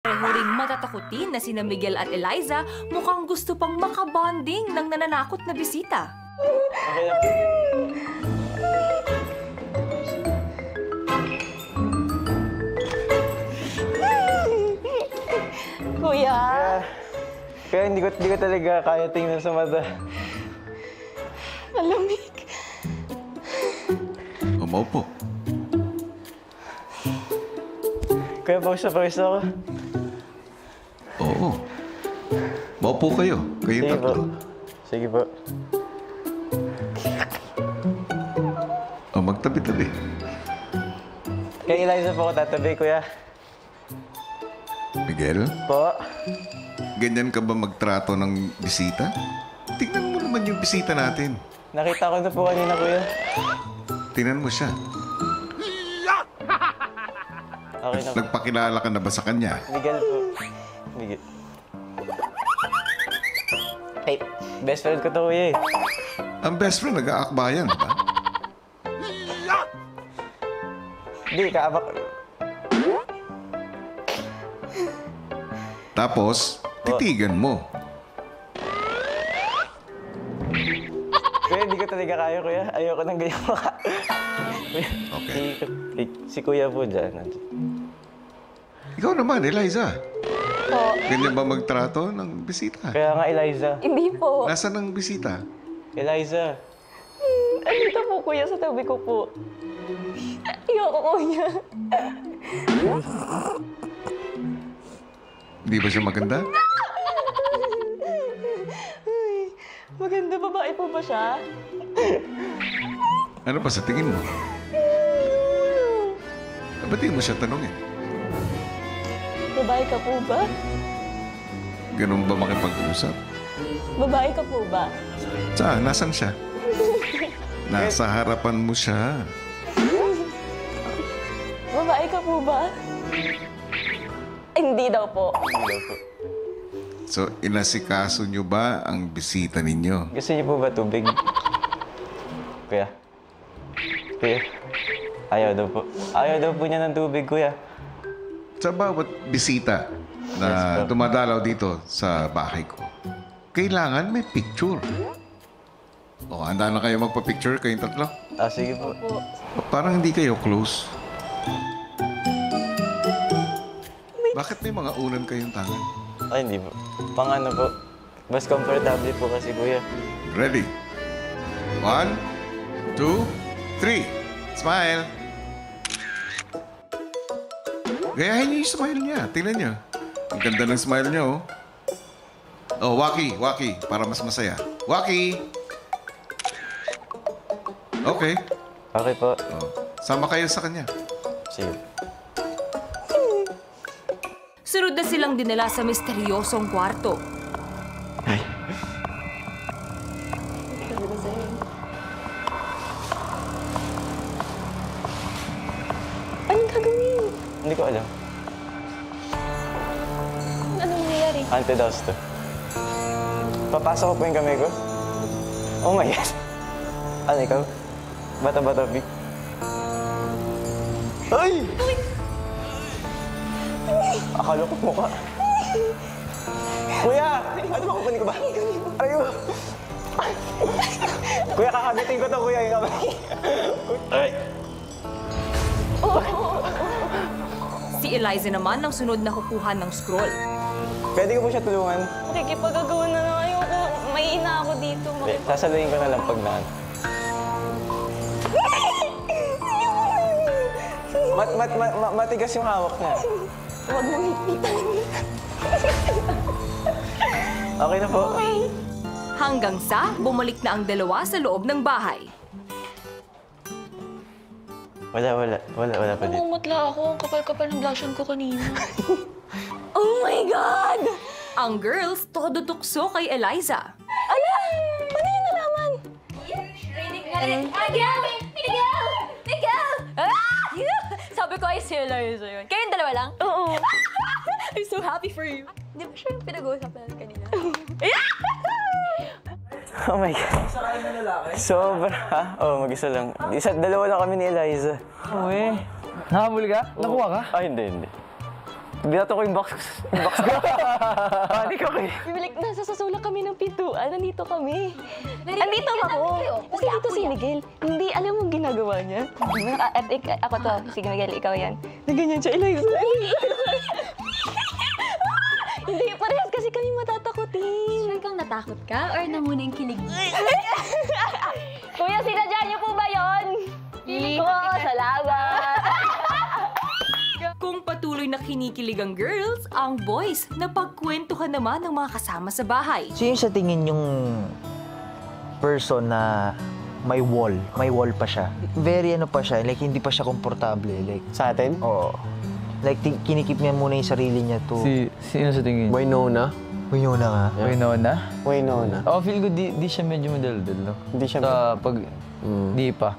Pareho ring matatakutin na sina Miguel at Eliza mukhang gusto pang makabonding ng nananakot na bisita. Okay lang. Kuya! Kaya hindi ko talaga kaya tingnan sa mata. Malamig. Umaupo. Kaya pawis ako. Oo. Maupo kayo. Kayong Sige po. tatlo. Sige po. O, magtabi-tabi. Kay Eliza po ako tatabi, kuya. Miguel, Po. ganyan ka ba magtrato ng bisita? Tingnan mo naman yung bisita natin. Nakita ko na po kanina, kuya. Tingnan mo siya. Okay na po. Nagpakilala ka na ba sa kanya? Miguel po. Miguel. Hey, best friend ko to, kuya eh. Ang best friend, nag-aakbayan, di ba? Hindi, kaabak. Tapos, titigan mo. Kuya, hindi ko talaga kaya, kuya. Ayoko nang ganyan mukha. Okay. Si kuya po dyan. Ikaw naman, Eliza. Po. Ganyan ba magtrato ng bisita? Kaya nga, Eliza. Hindi po. Nasaan ang bisita? Eliza. Andito po, kuya, sa tabi ko po. Ayoko, kuya. Di ba siya maganda? Maganda babae po ba siya? Ano ba sa tingin mo? Ba't di mo siya tanongin? Babae ka po ba? Ganun ba makipag-usap? Babae ka po ba? Saan? Nasaan siya? Nasa harapan mo siya. Babae ka po ba? Hindi daw po. So, inasikaso nyo ba ang bisita ninyo? Gusto niyo po ba tubig? Kuya. Kuya. Ayaw daw po. Ayaw daw po niya ng tubig, kuya. Sa bawat bisita na Yes, po. dumadalaw dito sa bahay ko, kailangan may picture. O, handa na kayo magpa-picture kayong tatlo? Sige po. Parang hindi kayo close. Bakit may mga unan kayong tangan? Ay, hindi po. Pang ano po. Mas comfortable po kasi, kuya. Ready? 1, 2, 3. Smile! Gayahin niyo yung smile niya. Tingnan niyo. Ang ganda ng smile niya, oh. Oh, Waki. Para mas masaya. Waki! Okay. Okay po. Oh. Sama kayo sa kanya. Sige. Sunod na silang dinala sa misteryosong kwarto. Anong gagawin? Hindi ko alam. Anong nangyayari? Antidote to. Papasok ko po yung kamay ko. Oh my God. Ano ikaw? Bata-bata, big. Ay! Akala ko mukha. Kuya! Ano ba, kukunin ko ba? Ayo! Kuya, kakagating ko to, kuya. Yung kamay. Ay! Si Eliza naman ang sunod na kukuha ng scroll. Pwede ko po siya tulungan. Nakikipagagawa na lang. Ayoko. Mahina ako dito. Sasaluhin ko na lang pag na. Matigas yung hawak niya. Huwag mo hipitan. Okay na po. Hanggang sa bumalik na ang dalawa sa loob ng bahay. Wala pa dito. Namumutla ako. Ang kapal-kapal ng blushan ko kanina. Oh my God! Ang girls todo tukso kay Eliza. Ala! Paano yun nalaman? Miguel! Miguel! Miguel! Ah! Sabi ko ay si Eliza yun. Kayong dalawa lang? Oo. I'm so happy for you. Di ba siya yung pinag-uusapan natin kanina? Oh my God. Sobra. Oh, mag-isa lang. Dalawa lang kami ni Eliza. Uy, nakahabol ka? Nakuha ka? Ay, hindi. Binato ko yung box ko. Panik ako eh. Nasa sasulak kami ng pintuan. Nandito kami. Andito ka ako. namin kayo. Kasi dito si Miguel. Hindi, alam mo ginagawa niya? Ako to. Sige, Miguel, ikaw yan. Naganyan siya, Eliza. Hindi, parehas kasi kami matatakotin. Sure kang natakot ka or namuna yung kilig mo? Kuya, sinadya niyo po ba yun? Kilig ko, salamat. Kung patuloy na kinikilig ang girls, ang boys, napagkwentuhan naman ng mga kasama sa bahay. So yung sa tingin yung person na may wall pa siya. Very ano pa siya, like hindi pa siya komportable. Like, Sa atin? oo. Like kinikip niya muna yung sarili niya to. Sino sa tingin? Winona. Winona nga. Winona? Winona. Ako feel ko di siya medyo madaldal, no? Hindi siya Sa pag... Di pa.